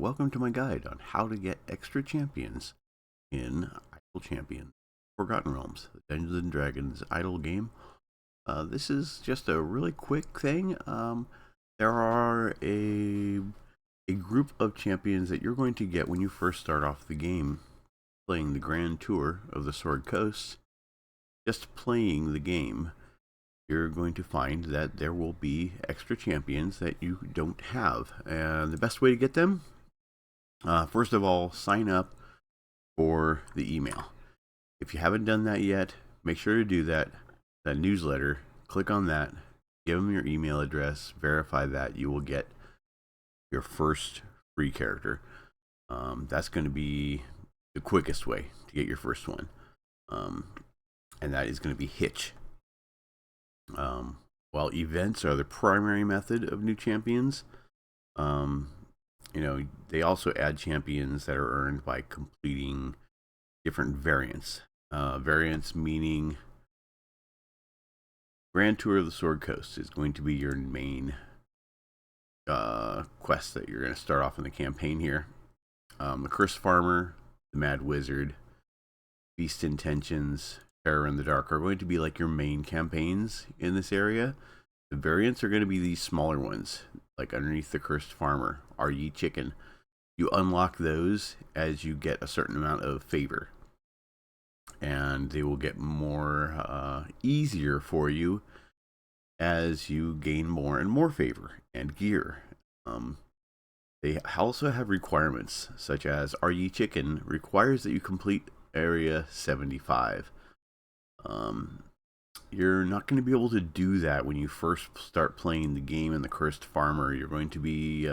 welcome to my guide on how to get extra champions in Idle Champions Forgotten Realms, the Dungeons and Dragons idle game. This is just a really quick thing. There are a group of champions that you're going to get when you first start off the game playing the Grand Tour of the Sword Coast. Just playing the game, you're going to find that there will be extra champions that you don't have. And the best way to get them, first of all, sign up for the email. If you haven't done that yet, make sure to do that newsletter. Click on that, give them your email address, verify that. You will get your first free character. That's going to be the quickest way to get your first one. And that is going to be Hitch. While events are the primary method of new champions, they also add champions that are earned by completing different variants. Variants meaning Grand Tour of the Sword Coast is going to be your main quest that you're going to start off in the campaign here. The Cursed Farmer, the Mad Wizard, Feast Intentions, Terror in the Dark are going to be like your main campaigns in this area. The variants are going to be these smaller ones, like underneath the Cursed Farmer, Are Ye Chicken. You unlock those as you get a certain amount of favor, and they will get more easier for you as you gain more and more favor and gear. They also have requirements, such as Are Ye Chicken requires that you complete Area 75. You're not going to be able to do that when you first start playing the game in the Cursed Farmer. You're going to be,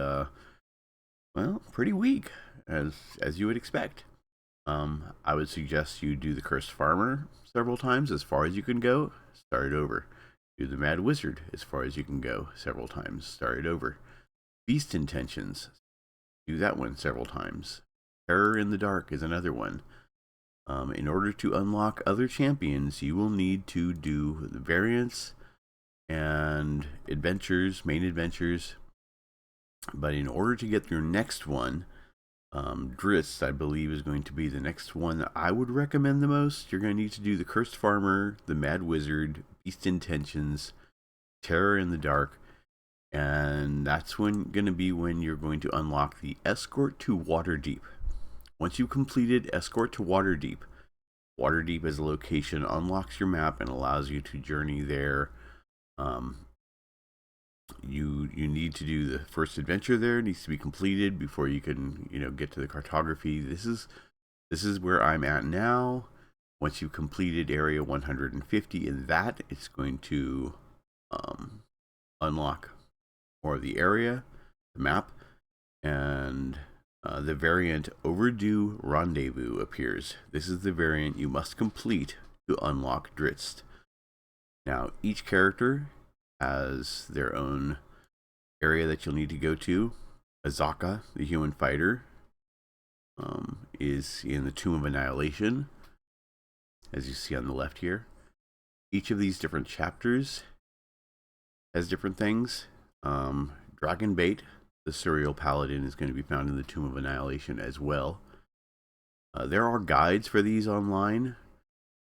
pretty weak, as you would expect. I would suggest you do the Cursed Farmer several times, as far as you can go, start it over. Do the Mad Wizard as far as you can go, several times, start it over. Feast Intentions, do that one several times. Terror in the Dark is another one. In order to unlock other champions, you will need to do the variants and adventures, main adventures. But in order to get your next one, Drizzt, I believe, is going to be the next one that I would recommend the most. You're going to need to do the Cursed Farmer, the Mad Wizard, Feast Intentions, Terror in the Dark, and that's going to be when you're going to unlock the Escort to Waterdeep. Once you've completed Escort to Waterdeep, Waterdeep as a location unlocks your map and allows you to journey there. You need to do the first adventure there. It needs to be completed before you can get to the cartography. This is where I'm at now. Once you've completed Area 150, in that it's going to unlock more of the area, the map, and the variant Overdue Rendezvous appears. This is the variant you must complete to unlock Drizzt. Now, each character has their own area that you'll need to go to. Azaka, the human fighter, is in the Tomb of Annihilation, as you see on the left here. Each of these different chapters has different things. Dragonbait, the Serial Paladin, is going to be found in the Tomb of Annihilation as well. There are guides for these online,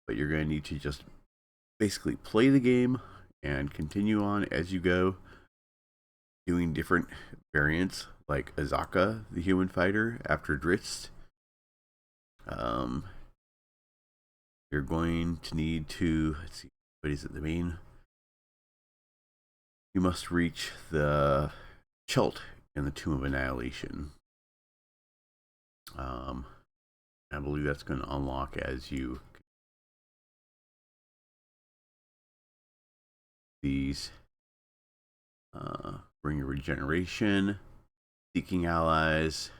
but you're going to need to just basically play the game and continue on as you go, doing different variants like Azaka, the human fighter, after Drizzt. You're going to need to, let's see, what is it, the main? You must reach the Chult in the Tomb of Annihilation. I believe that's going to unlock as you these bring your regeneration, seeking allies,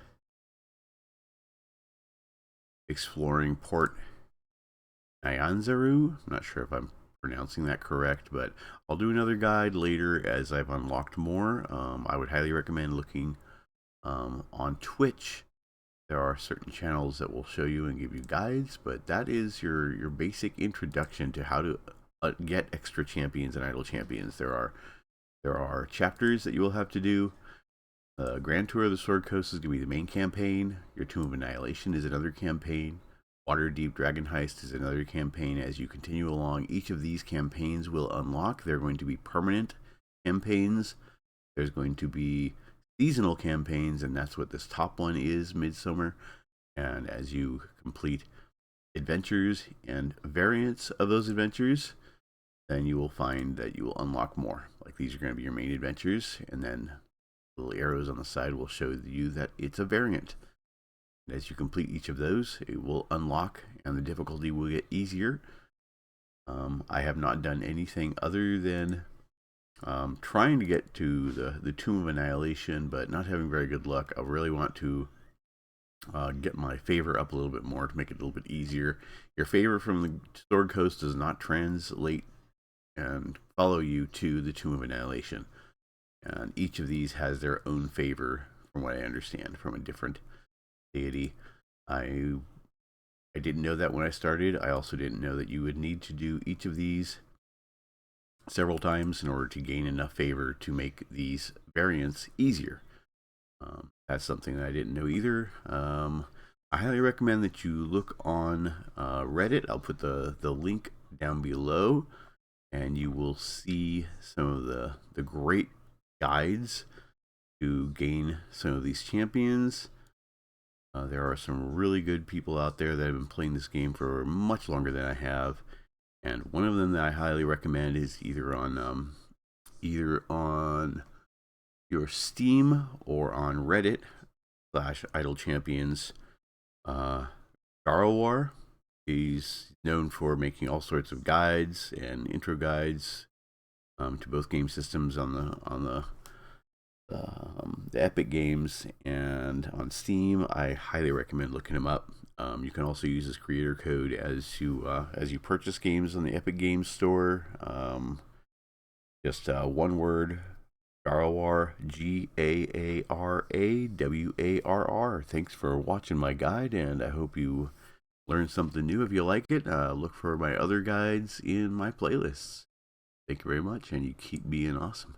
exploring Port Nyanzaru. I'm not sure if I'm pronouncing that correct, but I'll do another guide later as I've unlocked more. I would highly recommend looking on Twitch. There are certain channels that will show you and give you guides, but that is your basic introduction to how to get extra champions and idle champions. There are chapters that you will have to do. Grand Tour of the Sword Coast is going to be the main campaign. Your Tomb of Annihilation is another campaign. Waterdeep Dragon Heist is another campaign. As you continue along, each of these campaigns will unlock. They're going to be permanent campaigns. There's going to be seasonal campaigns, and that's what this top one is, Midsummer. And as you complete adventures and variants of those adventures, then you will find that you will unlock more. Like these are going to be your main adventures, and then little arrows on the side will show you that it's a variant. And as you complete each of those, it will unlock, and the difficulty will get easier. I have not done anything other than trying to get to the Tomb of Annihilation, but not having very good luck. I really want to get my favor up a little bit more to make it a little bit easier. Your favor from the Sword Coast does not translate and follow you to the Tomb of Annihilation. And each of these has their own favor, from what I understand, from a different deity. I didn't know that when I started. I also didn't know that you would need to do each of these several times in order to gain enough favor to make these variants easier. That's something that I didn't know either. I highly recommend that you look on Reddit. I'll put the link down below, and you will see some of the great guides to gain some of these champions. There are some really good people out there that have been playing this game for much longer than I have, and one of them that I highly recommend is either on your Steam or on Reddit /Idle Champions. Garlwar. He's known for making all sorts of guides and intro guides to both game systems on the Epic Games and on Steam. I highly recommend looking him up. You can also use his creator code as you purchase games on the Epic Games Store. Just one word, Garlwar, GAARAWARR. Thanks for watching my guide, and I hope you learned something new. If you like it, look for my other guides in my playlists. Thank you very much, and you keep being awesome.